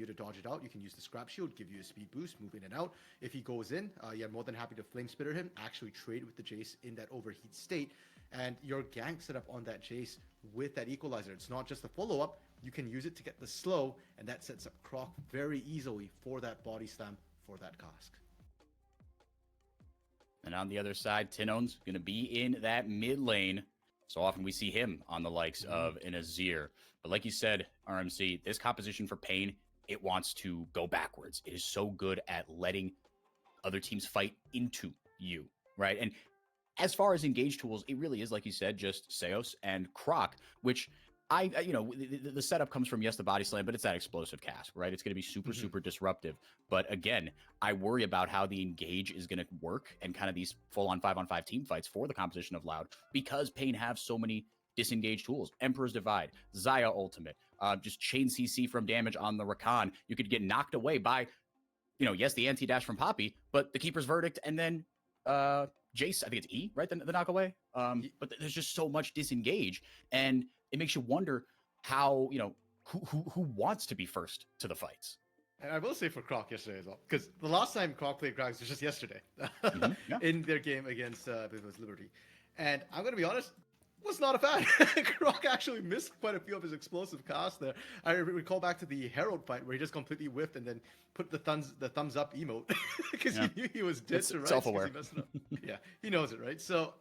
you to dodge it out. You can use the scrap shield, give you a speed boost, move in and out. If he goes in, you're more than happy to flame spitter him, actually trade with the Jace in that overheat state, and your gank set up on that Jace with that equalizer. It's not just a follow-up, you can use it to get the slow, and that sets up Croc very easily for that body slam, for that cask. And on the other side, Tinone's going to be in that mid lane. So often we see him on the likes of an Azir. But like you said, RMC, this composition for Pain, it wants to go backwards. It is so good at letting other teams fight into you, right? And as far as engage tools, it really is, like you said, just Seos and Croc, which the setup comes from, yes, the body slam, but it's that explosive cast, right? It's going to be super disruptive. But again, I worry about how the engage is going to work and kind of these full-on 5-on-5 team fights for the composition of Loud, because Pain have so many disengage tools. Emperor's Divide, Xayah Ultimate, just chain CC from damage on the Rakan. You could get knocked away by, yes, the anti-dash from Poppy, but the Keeper's Verdict, and then Jace, I think it's E, right? The knock away. But there's just so much disengage, and it makes you wonder how, who wants to be first to the fights. And I will say for Croc yesterday as well, because the last time Croc played Gragas was just yesterday in their game against I believe it was Liberty. And I'm going to be honest, was not a fan. Croc actually missed quite a few of his explosive casts there. I recall back to the Herald fight where he just completely whiffed and then put the thumbs up emote because he knew he was dead to rights. Self-aware. Yeah, he knows it, right? So,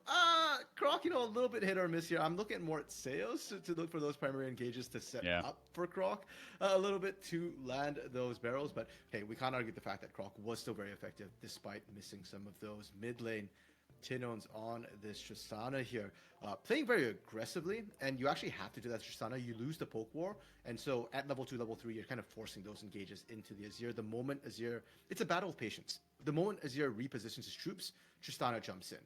Croc, a little bit hit or miss here. I'm looking more at Seos to look for those primary engages to set up for Croc a little bit to land those barrels. But hey, we can't argue the fact that Croc was still very effective despite missing some of those mid lane. Tinone's on this Tristana here, playing very aggressively, and you actually have to do that Tristana. You lose the poke war, and so at level 2, level 3, you're kind of forcing those engages into the Azir. The moment Azir, it's a battle of patience. The moment Azir repositions his troops, Tristana jumps in.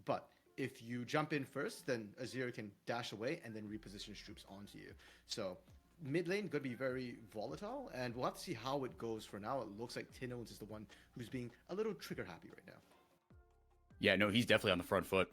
But if you jump in first, then Azir can dash away and then reposition his troops onto you. So mid lane could be very volatile, and we'll have to see how it goes. For now, it looks like Tinone's is the one who's being a little trigger happy right now. Yeah, no, he's definitely on the front foot,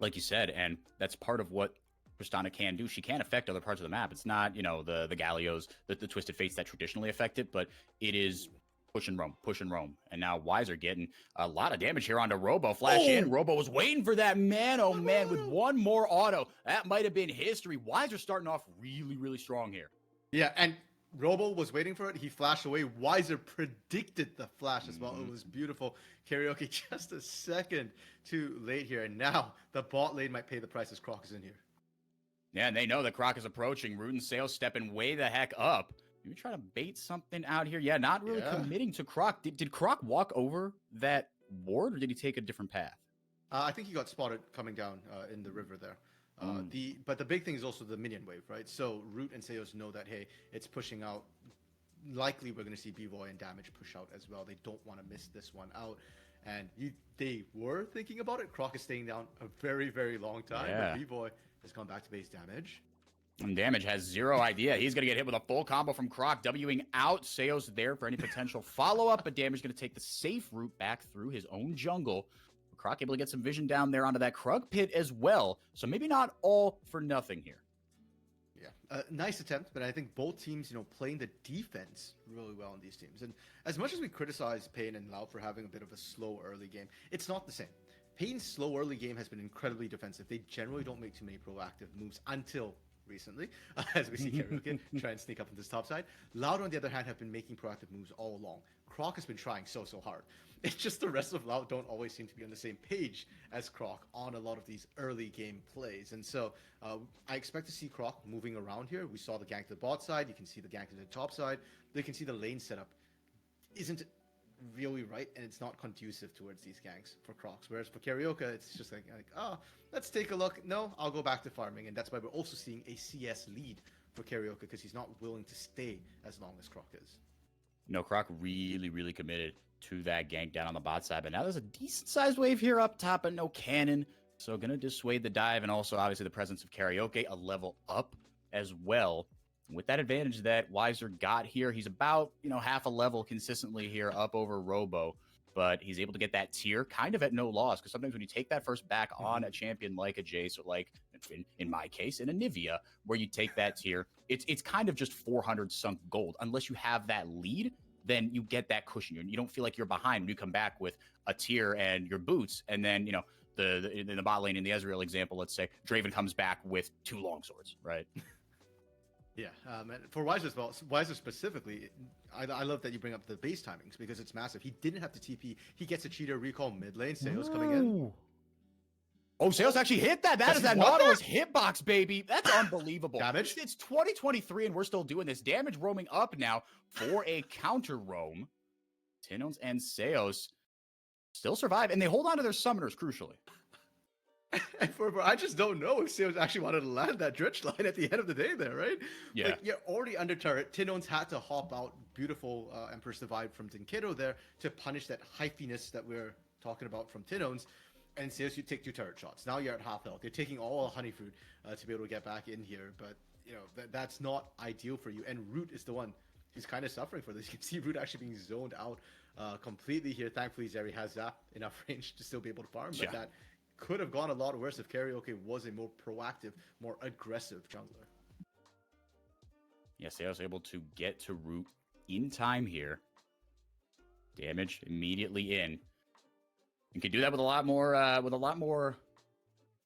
like you said, and that's part of what Tristana can do. She can affect other parts of the map. It's not, the Gallios, the Twisted Fates that traditionally affect it, but it is push and roam. And now Wiser getting a lot of damage here onto Robo. Flash in. Robo was waiting for that man. Oh, man, with one more auto. That might have been history. Wiser starting off really, really strong here. Yeah, and Robo was waiting for it. He flashed away. Wiser predicted the flash as well. It was beautiful. Karaoke just a second too late here. And now the bot lane might pay the price as Croc is in here. Yeah, and they know that Croc is approaching. Root and Sales stepping way the heck up. You trying to bait something out here? Yeah, not really committing to Croc. Did Croc walk over that ward, or did he take a different path? I think he got spotted coming down in the river there. But the big thing is also the minion wave, right? So Root and Seos know that, hey, it's pushing out. Likely we're going to see B-Boy and Damage push out as well. They don't want to miss this one out. And they were thinking about it. Croc is staying down a very, very long time. Yeah. But B-Boy has gone back to base Damage. And Damage has zero idea. He's going to get hit with a full combo from Croc, Wing out. Seos there for any potential follow-up, but Damage going to take the safe route back through his own jungle. Croc able to get some vision down there onto that Krug pit as well. So maybe not all for nothing here. Yeah, nice attempt, but I think both teams, playing the defense really well in these teams. And as much as we criticize Pain and Loud for having a bit of a slow early game, it's not the same. Pain's slow early game has been incredibly defensive. They generally don't make too many proactive moves until recently, as we see Karaoke try and sneak up on this top side. Loud, on the other hand, have been making proactive moves all along. Croc has been trying so hard. It's just the rest of Loud don't always seem to be on the same page as Croc on a lot of these early game plays. And so I expect to see Croc moving around here. We saw the gank to the bot side. You can see the gank to the top side. You can see the lane setup isn't really right, and it's not conducive towards these ganks for Crocs. Whereas for Karaoke, it's just like, let's take a look. No, I'll go back to farming. And that's why we're also seeing a CS lead for Karaoke, because he's not willing to stay as long as Croc is. Croc really, really committed to that gank down on the bot side. But now there's a decent-sized wave here up top, but no cannon. So going to dissuade the dive, and also obviously the presence of Karaoke, a level up as well. With that advantage that Wiser got here, he's about, half a level consistently here up over Robo. But he's able to get that tier kind of at no loss, because sometimes when you take that first back on a champion like a Jace or like in my case, in a Nivea, where you take that tier. It's kind of just 400 sunk gold. Unless you have that lead, then you get that cushion. You don't feel like you're behind when you come back with a tier and your boots, and then, you know, in the bot lane, in the Ezreal example, let's say Draven comes back with 2 longswords, right? Yeah, and for Weiser as well, Weiser specifically, I love that you bring up the base timings because it's massive. He didn't have to TP. He gets a cheater recall mid lane. Sales coming in. Oh, Sales actually hit that. That is that Nautilus hitbox, baby. That's unbelievable. Damage. It's 2023 and we're still doing this. Damage roaming up now for a counter roam. Tinones and Seos still survive, and they hold on to their summoners, crucially. I just don't know if Seos actually wanted to land that dredge line at the end of the day there, right? Yeah. Like, you're already under turret. Tinones had to hop out. Beautiful Empress Divide from Tinkedo there to punish that hyphiness that we're talking about from Tinones. And Seos, you take 2 turret shots. Now you're at half health. You're taking all honey food to be able to get back in here. But, you know, that's not ideal for you. And Root is the one who's kind of suffering for this. You can see Root actually being zoned out completely here. Thankfully, Zeri has that enough range to still be able to farm. But that could have gone a lot worse if Karaoke was a more proactive, more aggressive jungler. Yes, I was able to get to Root in time here. Damage immediately in. You can do that with a lot more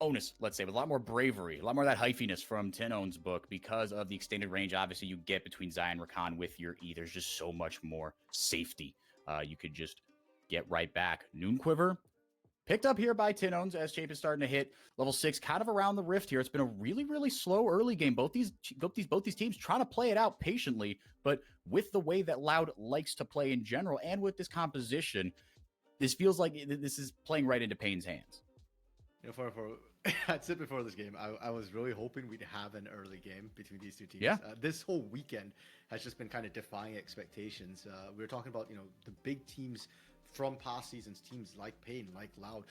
onus, let's say, with a lot more bravery, a lot more of that hyphiness from Tinone's book because of the extended range, obviously, you get between Xayah and Rakan with your E. There's just so much more safety. You could just get right back. Noon Quiver, picked up here by Tinones as Chape is starting to hit level 6, kind of around the rift here. It's been a really, really slow early game. Both these teams trying to play it out patiently, but with the way that Loud likes to play in general, and with this composition, this feels like this is playing right into Payne's hands. You know, I'd said before this game, I was really hoping we'd have an early game between these two teams. Yeah. This whole weekend has just been kind of defying expectations. We were talking about, you know, the big teams from past seasons, teams like Payne, like Loud,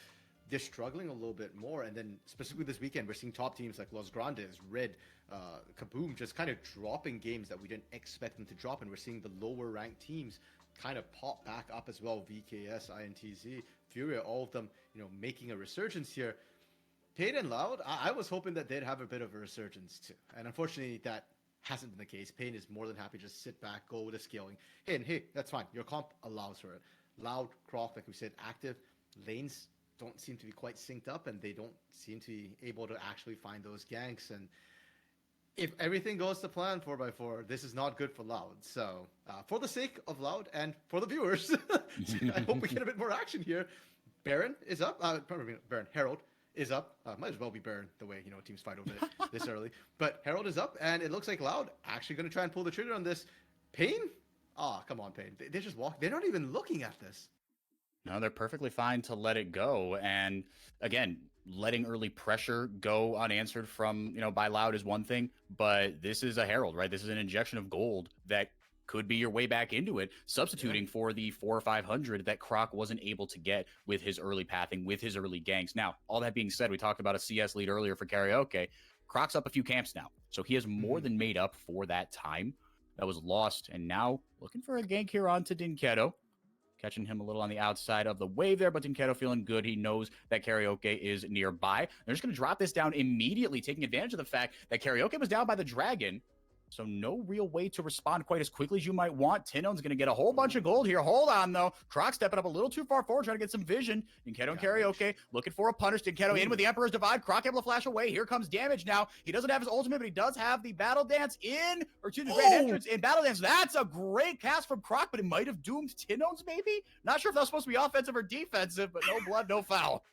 they're struggling a little bit more. And then specifically this weekend, we're seeing top teams like Los Grandes, Red, Kaboom, just kind of dropping games that we didn't expect them to drop. And we're seeing the lower ranked teams kind of pop back up as well. VKS, INTZ, Furia, all of them, you know, making a resurgence here. Payne and Loud, I was hoping that they'd have a bit of a resurgence too. And unfortunately, that hasn't been the case. Payne is more than happy to just sit back, go with the scaling. Hey, that's fine. Your comp allows for it. Loud, Croc, like we said, active. Lanes don't seem to be quite synced up, and they don't seem to be able to actually find those ganks. And if everything goes to plan 4x4, this is not good for Loud. So, for the sake of Loud and for the viewers, I hope we get a bit more action here. Baron is up. Baron, Herald is up. Might as well be Baron, the way, you know, teams fight over it this early. But Herald is up, and it looks like Loud actually going to try and pull the trigger on this. Payne? Come on, Payne. They just walk. They're not even looking at this. No, they're perfectly fine to let it go. And again, letting early pressure go unanswered from, you know, by Loud is one thing, but this is a Herald, right? This is an injection of gold that could be your way back into it, substituting for the 400 or 500 that Croc wasn't able to get with his early pathing, with his early ganks. Now, all that being said, we talked about a CS lead earlier for Karaoke. Croc's up a few camps now, so he has more than made up for that time that was lost, and now looking for a gank here onto Dinketo. Catching him a little on the outside of the wave there, but Dinketo feeling good. He knows that Karaoke is nearby. They're just going to drop this down immediately, taking advantage of the fact that Karaoke was down by the dragon. So no real way to respond quite as quickly as you might want. Tinone's going to get a whole bunch of gold here. Hold on, though. Croc stepping up a little too far forward, trying to get some vision. Dinketo and Karaoke looking for a punish. Dinketo in with the Emperor's Divide. Croc able to flash away. Here comes damage now. He doesn't have his ultimate, but he does have the Battle Dance in, or to the Grand Entrance in Battle Dance. That's a great cast from Croc, but it might have doomed Tinone's maybe? Not sure if that was supposed to be offensive or defensive, but no blood, no foul.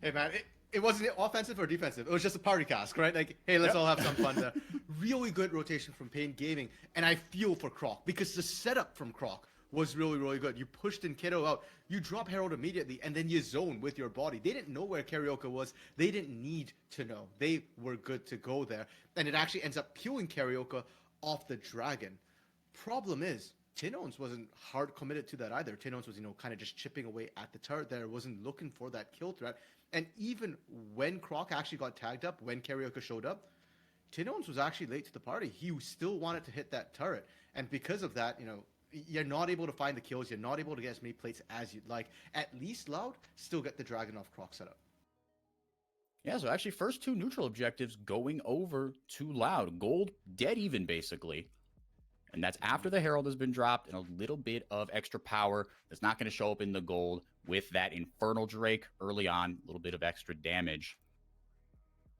Hey, man, it wasn't offensive or defensive. It was just a party cask, right? Like, hey, let's all have some fun there. Really good rotation from Payne Gaming. And I feel for Croc because the setup from Croc was really, really good. You pushed Dinketo out. You drop Herald immediately, and then you zone with your body. They didn't know where Karaoke was. They didn't need to know. They were good to go there. And it actually ends up peeling Karaoke off the dragon. Problem is, Tinones wasn't hard committed to that either. Tinones was, you know, kind of just chipping away at the turret there. Wasn't looking for that kill threat. And even when Croc actually got tagged up, when Karaoke showed up, Tinones was actually late to the party. He still wanted to hit that turret. And because of that, you know, you're not able to find the kills. You're not able to get as many plates as you'd like. At least Loud still get the dragon off Croc setup. Yeah, so actually, first two neutral objectives going over to Loud. Gold dead even, basically. And that's after the Herald has been dropped and a little bit of extra power that's not going to show up in the gold with that Infernal Drake early on, a little bit of extra damage.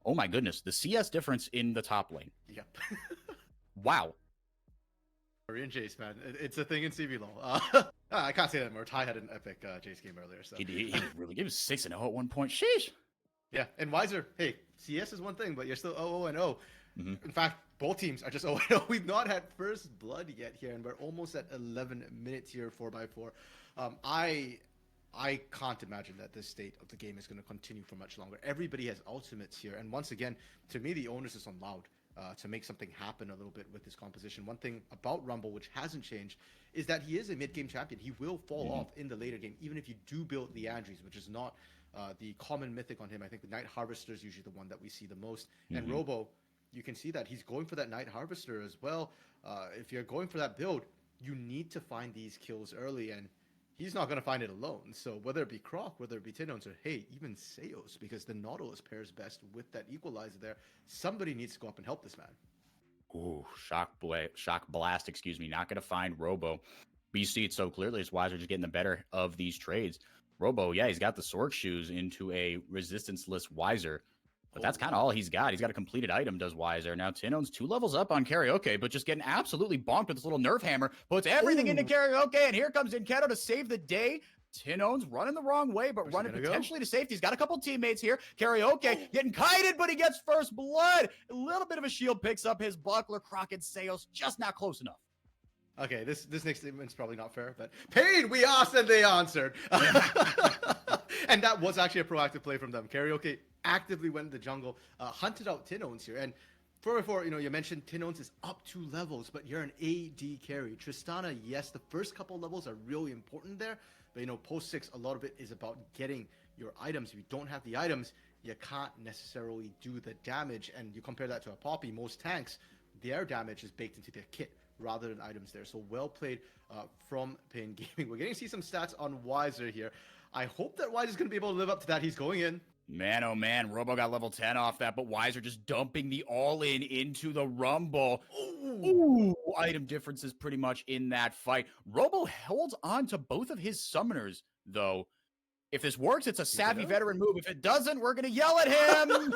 Oh my goodness, the CS difference in the top lane. Yep. Wow. Korean Jace, man. It's a thing in CBLOL. I can't say that anymore. Ty had an epic Jace game earlier. So He really gave us 6-0 at one point. Sheesh. yeah, and Wiser, hey, CS is one thing, but you're still 0-0. Mm-hmm. In fact, both teams are just 0-0. We've not had first blood yet here, and we're almost at 11 minutes here, 4x4. I can't imagine that this state of the game is going to continue for much longer. Everybody has ultimates here, and once again, to me, the onus is on Loud to make something happen a little bit with this composition. One thing about Rumble, which hasn't changed, is that he is a mid-game champion. He will fall off in the later game, even if you do build the Andres, which is not the common mythic on him. I think the Night Harvester is usually the one that we see the most. And Robo, you can see that he's going for that Night Harvester as well. If you're going for that build, you need to find these kills early, and he's not going to find it alone. So whether it be Croc, whether it be Tinons, or hey, even Seos, because the Nautilus pairs best with that equalizer there, somebody needs to go up and help this man. Ooh, shock blast, excuse me. Not going to find Robo. But you see it so clearly. It's Wiser just getting the better of these trades. Robo, yeah, he's got the Sork shoes into a resistance-less Wiser. But that's kind of all he's got. He's got a completed item, does Wiser. Now, Tinon's 2 levels up on Karaoke, but just getting absolutely bonked with this little nerf hammer. Puts everything into Karaoke, and here comes Inketo to save the day. Tinon's running the wrong way, but running potentially to safety. He's got a couple teammates here. Karaoke getting kited, but he gets first blood. A little bit of a shield picks up his buckler. Crockett Sales just not close enough. Okay, this next statement's probably not fair, but Pain, we asked and they answered. And that was actually a proactive play from them. Karaoke actively went in the jungle, hunted out Tinons here. And for you mentioned Tinons is up 2 levels, but you're an AD carry. Tristana, yes, the first couple levels are really important there, but post 6, a lot of it is about getting your items. If you don't have the items, you can't necessarily do the damage. And you compare that to a Poppy, most tanks, their damage is baked into their kit rather than items there. So well played from Pain Gaming. We're getting to see some stats on Wiser here. I hope that Wiser's going to be able to live up to that. He's going in. Man, oh man, Robo got level 10 off that, but Wiser just dumping the all-in into the Rumble. Ooh, item differences pretty much in that fight. Robo holds on to both of his summoners, though. If this works, it's a savvy veteran move. If it doesn't, we're going to yell at him.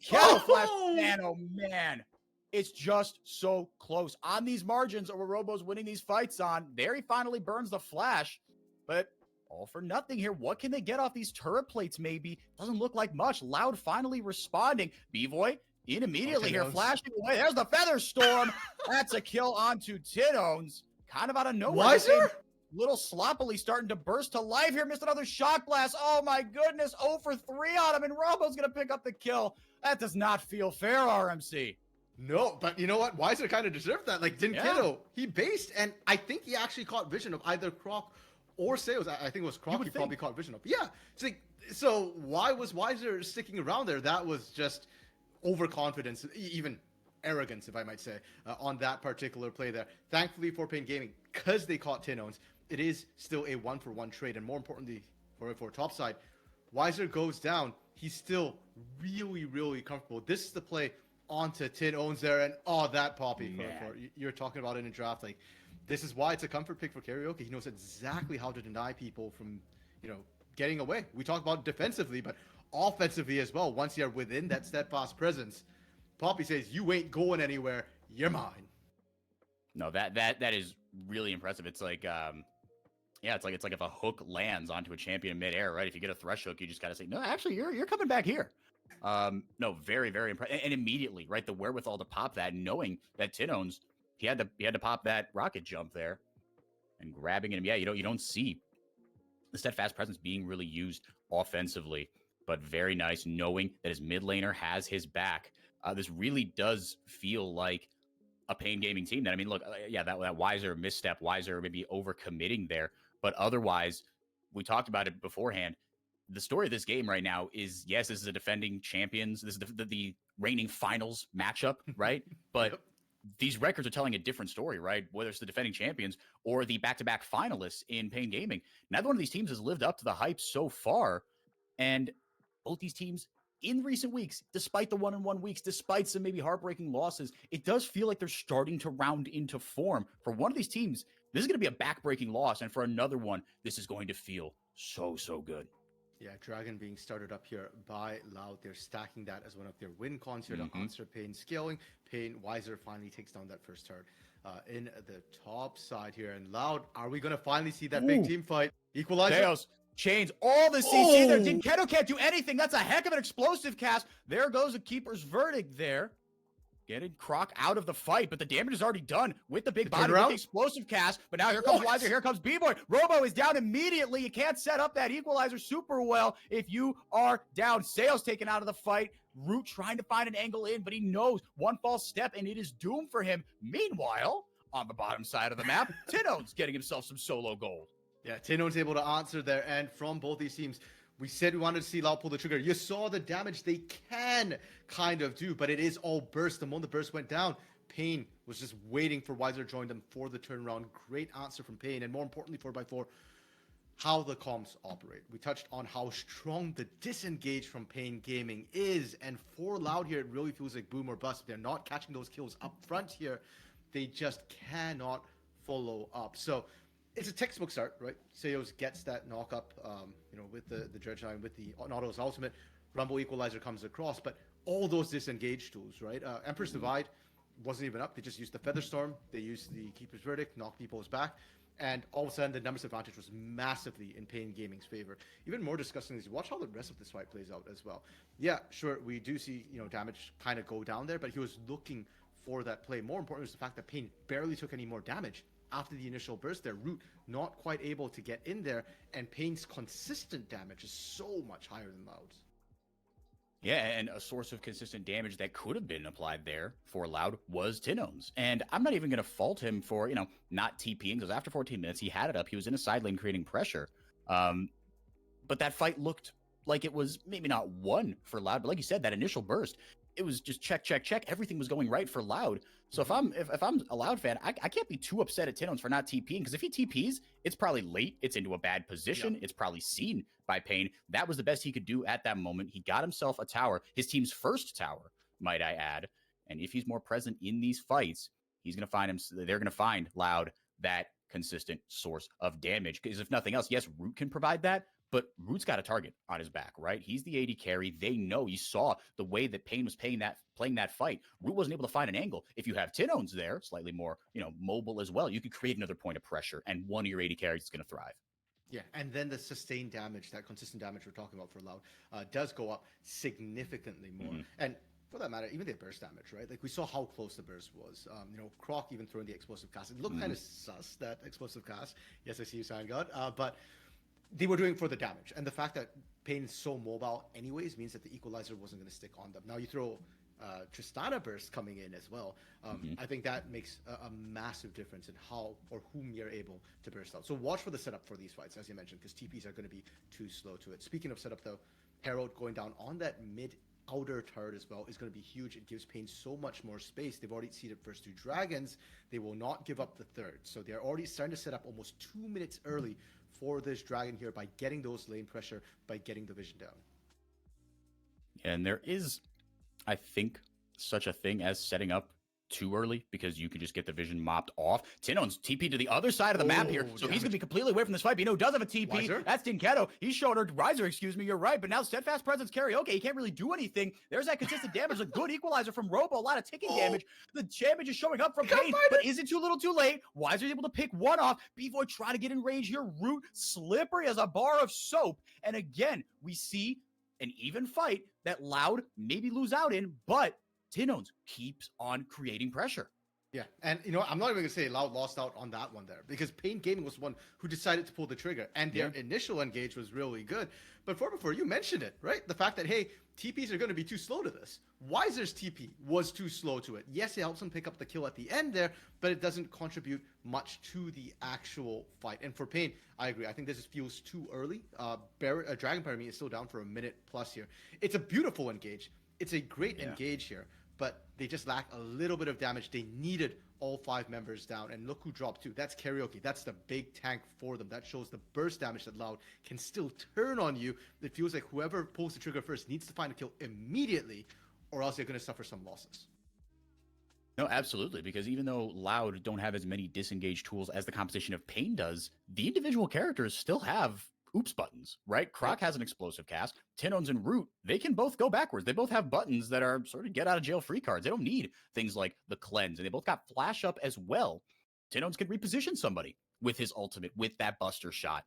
Flash, man, oh man. It's just so close. On these margins where Robo's winning these fights on, there he finally burns the flash, but all for nothing here. What can they get off these turret plates maybe? Doesn't look like much. Loud finally responding. B-Boy in immediately here, flashing away. There's the Feather Storm. That's a kill onto Tinons. Kind of out of nowhere. Wiser? Little sloppily starting to burst to life here. Missed another shock blast. Oh my goodness. 0 for 3 on him, and Robo's going to pick up the kill. That does not feel fair, RMC. No, but you know what? Wiser kind of deserved that. Like, Kiddo, he based, and I think he actually caught vision of either Croc or Sales. I think it was Croc he probably caught vision of. Yeah. So why was Wiser sticking around there? That was just overconfidence, even arrogance, if I might say, on that particular play there. Thankfully for Pain Gaming, because they caught Tinons, it is still a 1-for-1 trade. And more importantly, for topside, Wiser goes down. He's still really, really comfortable. This is the play onto Tinons there, and that Poppy you're talking about in a draft. Like, this is why it's a comfort pick for Karaoke. He knows exactly how to deny people from, getting away. We talk about defensively, but offensively as well. Once you're within that steadfast presence, Poppy says, "You ain't going anywhere. You're mine." No, that is really impressive. It's like, it's like if a hook lands onto a champion in midair, right? If you get a thrush hook, you just gotta say, "No, actually, you're coming back here." No, very, very impressive. And immediately, right, the wherewithal to pop that, knowing that Tinons, he had to pop that rocket jump there and grabbing him. Yeah, you don't see the steadfast presence being really used offensively, but very nice knowing that his mid laner has his back. This really does feel like a Pain Gaming team. That, I mean, look, that Wiser misstep, Wiser maybe overcommitting there, but otherwise, we talked about it beforehand. The story of this game right now is, yes, this is a defending champions. This is the reigning finals matchup, right? But these records are telling a different story, right? Whether it's the defending champions or the back-to-back finalists in Pain Gaming. Neither one of these teams has lived up to the hype so far. And both these teams in recent weeks, despite the 1-1 weeks, despite some maybe heartbreaking losses, it does feel like they're starting to round into form. For one of these teams, this is going to be a backbreaking loss. And for another one, this is going to feel so good. Yeah, Dragon being started up here by Loud. They're stacking that as one of their win cons here to answer Pain scaling. Pain, Wiser finally takes down that first turret in the top side here. And Loud, are we going to finally see that big team fight? Equalizer. Chaos chains all the CC there. Dinketo can't do anything. That's a heck of an explosive cast. There goes the keeper's verdict there. Getting Croc out of the fight, but the damage is already done with the big body, with the explosive cast. But now here comes Wiser, here comes B-Boy. Robo is down immediately. You can't set up that equalizer super well if you are down. Sales taken out of the fight. Root trying to find an angle in, but he knows one false step and it is doomed for him. Meanwhile, on the bottom side of the map, Tino's getting himself some solo gold. Yeah, Tino's able to answer there, and from both these teams, we said we wanted to see Loud pull the trigger. You saw the damage they can kind of do, but it is all burst. The moment the burst went down, Pain was just waiting for Wiser to join them for the turnaround. Great answer from Pain, and more importantly, 4x4, how the comms operate. We touched on how strong the disengage from Pain Gaming is, and for Loud here, it really feels like boom or bust. They're not catching those kills up front here. They just cannot follow up. So it's a textbook start, right? Seos gets that knock up, with the Dredge Line, with the Nautilus Ultimate. Rumble Equalizer comes across, but all those disengage tools, right? Emperor's Divide wasn't even up. They just used the Featherstorm. They used the Keeper's Verdict, knock people's back. And all of a sudden, the numbers advantage was massively in Pain Gaming's favor. Even more disgusting is watch how the rest of this fight plays out as well. Yeah, sure, we do see, damage kind of go down there, but he was looking for that play. More important was the fact that Pain barely took any more damage after the initial burst there. Root not quite able to get in there, and Pain's consistent damage is so much higher than Loud's. Yeah, and a source of consistent damage that could have been applied there for Loud was Tino's. And I'm not even going to fault him for, not TPing, because after 14 minutes, he had it up. He was in a side lane creating pressure. But that fight looked like it was maybe not won for Loud, but like you said, that initial burst, it was just check. Everything was going right for Loud. So if I'm a Loud fan, I can't be too upset at Tino's for not TPing, because if he TPs, it's probably late. It's into a bad position. Yep. It's probably seen by Pain. That was the best he could do at that moment. He got himself a tower, his team's first tower, might I add. And if he's more present in these fights, he's going to find him. They're going to find Loud that consistent source of damage. Because if nothing else, yes, Root can provide that, but Root's got a target on his back, right? He's the AD carry. They know. You saw the way that Pain was playing that fight. Root wasn't able to find an angle. If you have Tino's there, slightly more, mobile as well, you could create another point of pressure, and one of your AD carries is going to thrive. Yeah, and then the sustained damage, that consistent damage we're talking about for Loud, does go up significantly more. And for that matter, even the burst damage, right? Like, we saw how close the burst was. Croc even throwing the explosive cast. It looked kind of sus, that explosive cast. Yes, I see you, Sign God. But they were doing it for the damage. And the fact that Pain is so mobile anyways means that the equalizer wasn't going to stick on them. Now you throw Tristana burst coming in as well. I think that makes a massive difference in how or whom you're able to burst out. So watch for the setup for these fights, as you mentioned, because TPs are going to be too slow to it. Speaking of setup, though, Herald going down on that mid outer turret as well is going to be huge. It gives Pain so much more space. They've already seeded first 2 dragons. They will not give up the third. So they're already starting to set up almost 2 minutes early for this dragon here by getting those lane pressure, by getting the vision down. And there is, I think, such a thing as setting up too early, because you can just get the vision mopped off. Tino's TP to the other side of the map here, so he's going to be completely away from this fight. But does have a TP. Wiser? That's Dinketo. He's showing her Riser, excuse me, you're right. But now Steadfast Presence Karaoke, he can't really do anything. There's that consistent damage, a good equalizer from Robo, a lot of ticking damage. The damage is showing up from Pain, but is it too little too late? Wiser is able to pick one off. B-Boy trying to get in range here. Root slippery as a bar of soap. And again, we see an even fight that Loud maybe lose out in, but Tino's keeps on creating pressure. Yeah, and I'm not even going to say Loud lost out on that one there, because Pain Gaming was the one who decided to pull the trigger, and their initial engage was really good. But before you mentioned it, right? The fact that, hey, TPs are going to be too slow to this. Wiser's TP was too slow to it. Yes, it helps him pick up the kill at the end there, but it doesn't contribute much to the actual fight. And for Pain, I agree. I think this feels too early. Dragon Pyramid is still down for a minute plus here. It's a beautiful engage. It's a great engage here, but they just lack a little bit of damage. They needed all 5 members down. And look who dropped 2. That's Karaoke. That's the big tank for them. That shows the burst damage that Loud can still turn on you. It feels like whoever pulls the trigger first needs to find a kill immediately, or else they're going to suffer some losses. No, absolutely, because even though Loud don't have as many disengage tools as the composition of Pain does, the individual characters still have oops buttons, right? Croc has an explosive cast. Tinones and Root, they can both go backwards. They both have buttons that are sort of get out of jail free cards. They don't need things like the cleanse, and they both got flash up as well. Tinones can reposition somebody with his ultimate, with that buster shot.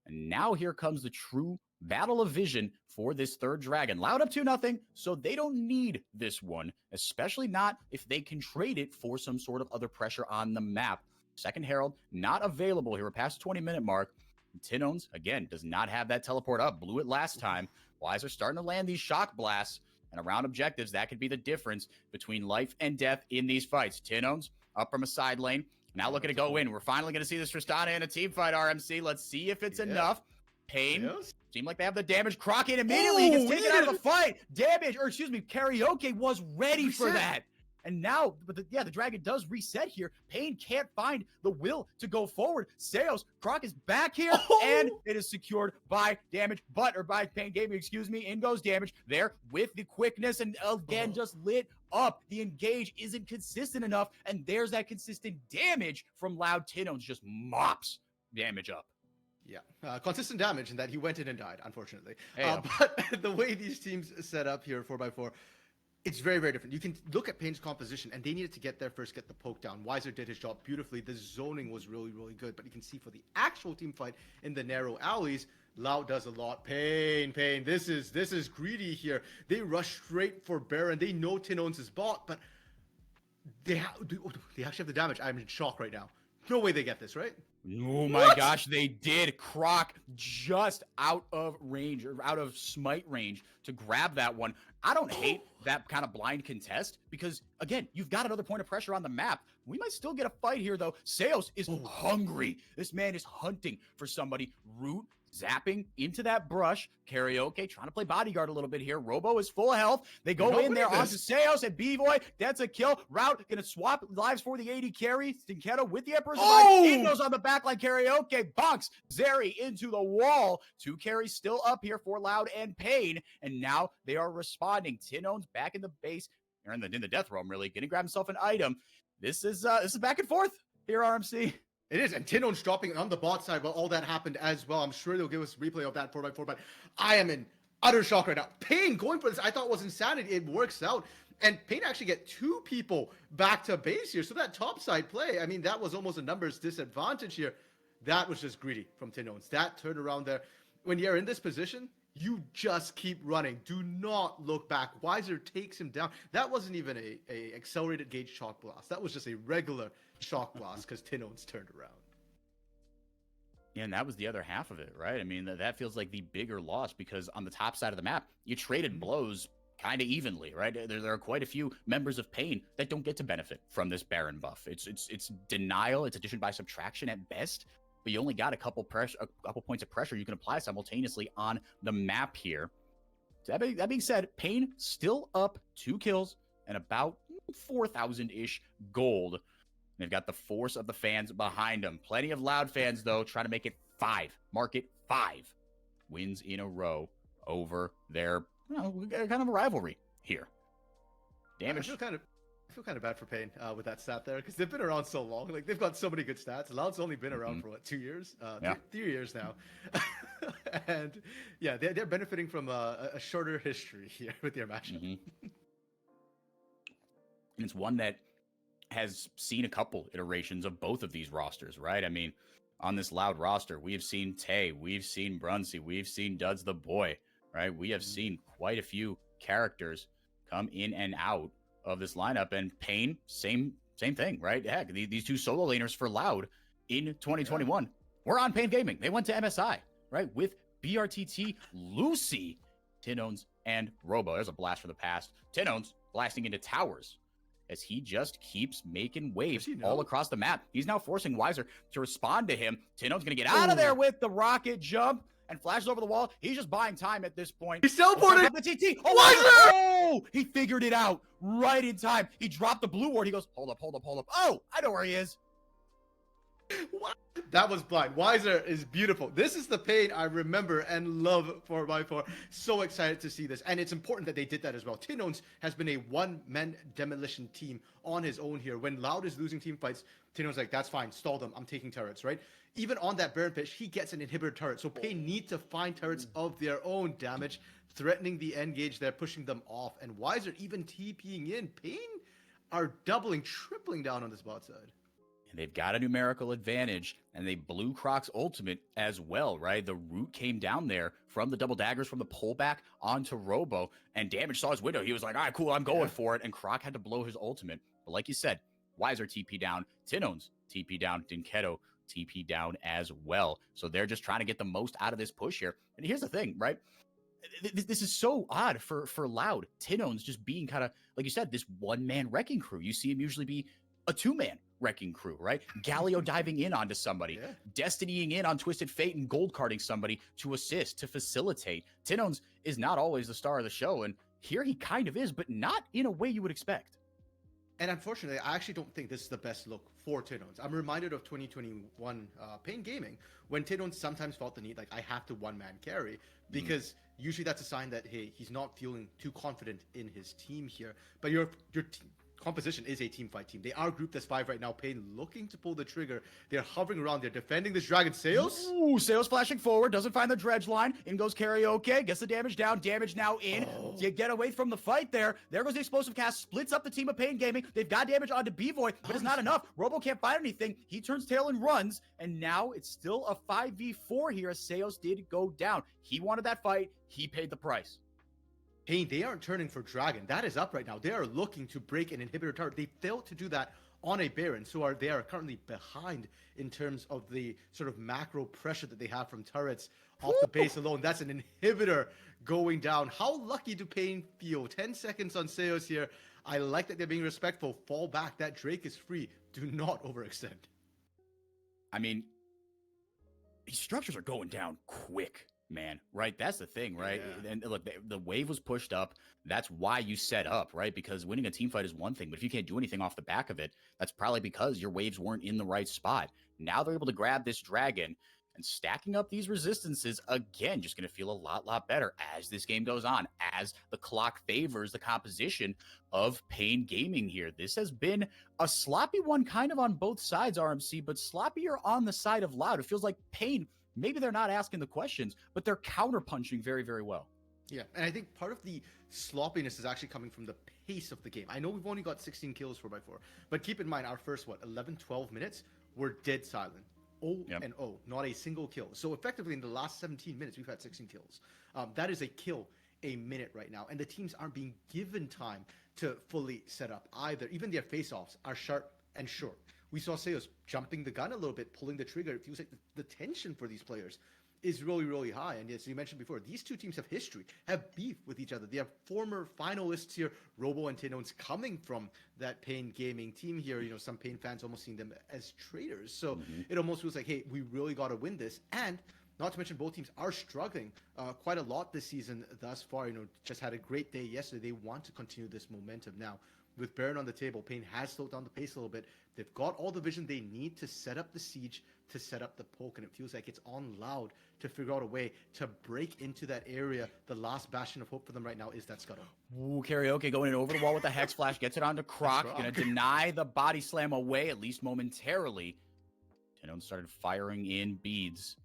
And now here comes the true battle of vision for this third dragon. Loud up 2-0, so they don't need this one, especially not if they can trade it for some sort of other pressure on the map. Second Herald, not available here. We're past the 20-minute mark. Tinones, again, does not have that teleport up. Blew it last time. Weiser starting to land these shock blasts. And around objectives, that could be the difference between life and death in these fights. Tinones up from a side lane. Now looking to go in. We're finally going to see this Tristana in a team fight, RMC. Let's see if it's enough. Pain. Seem like they have the damage. Croc in immediately. He gets taken out of the fight. Karaoke was ready for that. And now, but the dragon does reset here. Pain can't find the will to go forward. Seos, Croc is back here, and it is secured by by Pain Gaming, In goes damage there with the quickness, and again, just lit up. The engage isn't consistent enough, and there's that consistent damage from Loud. Tinones just mops damage up. Yeah, consistent damage in that he went in and died, unfortunately. But the way these teams set up here, 4x4, it's very, very different. You can look at Pain's composition, and they needed to get there first, get the poke down. Weiser did his job beautifully. The zoning was really, really good. But you can see for the actual team fight in the narrow alleys, Loud does a lot. Pain. This is greedy here. They rush straight for Baron. They know Tinones is bot, but they actually have the damage. I'm in shock right now. No way they get this, right? Oh my gosh, they did. Croc just out of range, or out of smite range to grab that one. I don't hate that kind of blind contest because, again, you've got another point of pressure on the map. We might still get a fight here, though. Seos is hungry. This man is hunting for somebody. Root zapping into that brush. Karaoke trying to play bodyguard a little bit here. Robo is full of health. They go in there onto Seos and B-Boy. That's a kill. Route gonna swap lives for the 80 carry. Stinketta with the Emperor's Divide. In goes on the back like Karaoke. Bonks Zeri into the wall. 2 carries still up here for Loud and Pain. And now they are responding. Tinones back in the base. Or in the death realm, really. Gonna grab himself an item. This is back and forth here, RMC. It is, and Tinones dropping on the bot side while all that happened as well. I'm sure they'll give us a replay of that 4x4, but I am in utter shock right now. Pain going for this, I thought was insanity. It works out, and Pain actually get 2 people back to base here. So that top side play, I mean, that was almost a numbers disadvantage here. That was just greedy from Tinones. That turnaround there. When you're in this position, you just keep running. Do not look back. Weiser takes him down. That wasn't even a accelerated gauge shock blast. That was just a regular shock blast because Tinones turned around. Yeah, and that was the other half of it, right? I mean, that feels like the bigger loss because on the top side of the map, you traded blows kind of evenly, right? There are quite a few members of Pain that don't get to benefit from this Baron buff. It's denial. It's addition by subtraction at best. But you only got a couple points of pressure you can apply simultaneously on the map here. So that being said, Pain still up 2 kills and about 4,000-ish gold. They've got the force of the fans behind them. Plenty of Loud fans, though, trying to make it 5. Mark it 5 wins in a row over their kind of a rivalry here. Damage. I feel kind of bad for Pain with that stat there because they've been around so long. Like they've got so many good stats. Loud's only been around for what, 2 years? 3 years now. And yeah, they're benefiting from a shorter history here with their matchup. And it's one that has seen a couple iterations of both of these rosters, right? I mean, on this Loud roster, we have seen Tay, we've seen Brunsey, we've seen Duds the Boy, right? We have seen quite a few characters come in and out of this lineup, and Pain, same thing, right? Heck, these 2 solo laners for Loud in 2021 were on Pain Gaming. They went to MSI, right? With BRTT, Lucy, Tinones, and Robo. There's a blast from the past. Tinones blasting into towers as he just keeps making waves all across the map. He's now forcing Weiser to respond to him. Tinones gonna get out of there with the rocket jump and flashes over the wall. He's just buying time at this point. He's teleporting. The TT. Oh, Oh, he figured it out right in time. He dropped the blue ward. He goes, hold up. Oh, I know where he is. What? That was blind. Wiser is beautiful. This is the pain I remember and love 4x4. So excited to see this. And it's important that they did that as well. Tinones has been a one-man demolition team on his own here. When Loud is losing team fights, Tinone's like, that's fine. Stall them. I'm taking turrets, right? Even on that Baron pitch, he gets an inhibitor turret. So Pain need to find turrets of their own damage, threatening the engage there, pushing them off. And Wiser even TPing in. Pain are doubling, tripling down on this bot side. And they've got a numerical advantage, and they blew Croc's ultimate as well, right? The root came down there from the double daggers, from the pullback onto Robo, and Damage saw his window. He was like, all right, cool, I'm going for it. And Croc had to blow his ultimate. But like you said, Wiser TP down, Tinones TP down, Dinketo TP down as well. So they're just trying to get the most out of this push here. And here's the thing, right? This is so odd for Loud. Tinones just being kind of, like you said, this one-man wrecking crew. You see him usually be a two-man wrecking crew, right? Galio diving in onto somebody, Destinying in on Twisted Fate and gold carding somebody to assist, to facilitate. Tinones is not always the star of the show, and here he kind of is, but not in a way you would expect. And unfortunately, I actually don't think this is the best look for Tinones. I'm reminded of 2021 Pain Gaming, when Tinones sometimes felt the need, like, I have to one-man carry, because usually that's a sign that, hey, he's not feeling too confident in his team here. But your composition is a team fight team. They are grouped as 5 right now. Pain looking to pull the trigger. They're hovering around. They're defending this dragon. Sales? Ooh, Sales flashing forward. Doesn't find the dredge line. In goes Karaoke. Gets the damage down. Damage now in. You get away from the fight there. There goes the explosive cast. Splits up the team of Pain Gaming. They've got damage onto B-Voy, but it's not enough. Robo can't find anything. He turns tail and runs. And now it's still a 5v4 here as Sales did go down. He wanted that fight. He paid the price. Pain, they aren't turning for Dragon. That is up right now. They are looking to break an inhibitor turret. They failed to do that on a Baron, so they are currently behind in terms of the sort of macro pressure that they have from turrets off the base alone. That's an inhibitor going down. How lucky do Pain feel? 10 seconds on Seos here. I like that they're being respectful. Fall back. That Drake is free. Do not overextend. I mean, these structures are going down quick, man, right? That's the thing, right? Yeah. And look, the wave was pushed up. That's why you set up, right? Because winning a team fight is one thing, but if you can't do anything off the back of it, that's probably because your waves weren't in the right spot. Now they're able to grab this dragon, and stacking up these resistances, again, just going to feel a lot better as this game goes on, as the clock favors the composition of Pain Gaming here. This has been a sloppy one kind of on both sides, RMC, but sloppier on the side of Loud. It feels like Pain, maybe they're not asking the questions, but they're counterpunching very well. Yeah, and I think part of the sloppiness is actually coming from the pace of the game. I know we've only got 16 kills 4x4, but keep in mind our first, 11, 12 minutes, we're dead silent. 0-0, not a single kill. So effectively in the last 17 minutes, we've had 16 kills. That is a kill a minute right now, and the teams aren't being given time to fully set up either. Even their face-offs are sharp and short. We saw Seos jumping the gun a little bit, pulling the trigger. It feels like the tension for these players is really high. And as you mentioned before, these two teams have history, have beef with each other. They have former finalists here, Robo and Tinones, coming from that Pain Gaming team here. You know, some Pain fans almost seeing them as traitors. So it almost feels like, hey, we really got to win this. And not to mention both teams are struggling quite a lot this season thus far. You know, just had a great day yesterday. They want to continue this momentum now. With Baron on the table, Pain has slowed down the pace a little bit. They've got all the vision they need to set up the siege, to set up the poke, and it feels like it's on Loud to figure out a way to break into that area. The last bastion of hope for them right now is that scuttle. Ooh, Karaoke going in over the wall with the Hex Flash, gets it onto Croc, gonna deny the body slam away, at least momentarily. Tenon started firing in beads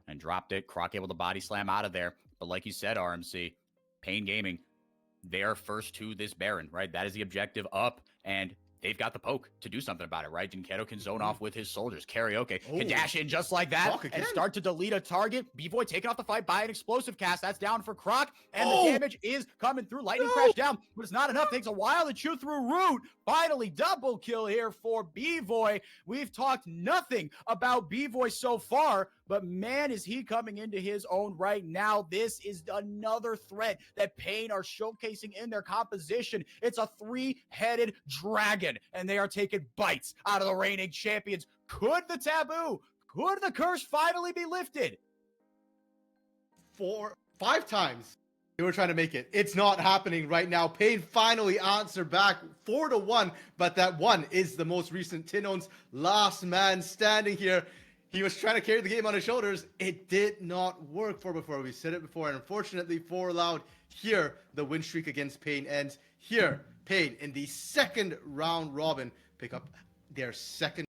and dropped it. Croc able to body slam out of there. But like you said, RMC, Pain Gaming, they are first to this Baron, right? That is the objective up, and they've got the poke to do something about it, right? Dinketo can zone off with his soldiers. Karaoke can dash in just like that and start to delete a target. B-Boy taking off the fight by an explosive cast. That's down for Croc, and the damage is coming through. Lightning crash down, but it's not enough. Takes a while to chew through Root. Finally, double kill here for B-Boy. We've talked nothing about B-Boy so far, but man, is he coming into his own right now. This is another threat that Pain are showcasing in their composition. It's a three-headed dragon, and they are taking bites out of the reigning champions. Could the taboo, could the curse finally be lifted? 4-5 times They were trying to make it. It's not happening right now. Pain finally answered back 4-1, but that one is the most recent Tinon's last man standing here. He was trying to carry the game on his shoulders. It did not work for before. We said it before, and unfortunately for Loud, here the win streak against Pain ends. Here, Pain in the second round robin pick up their second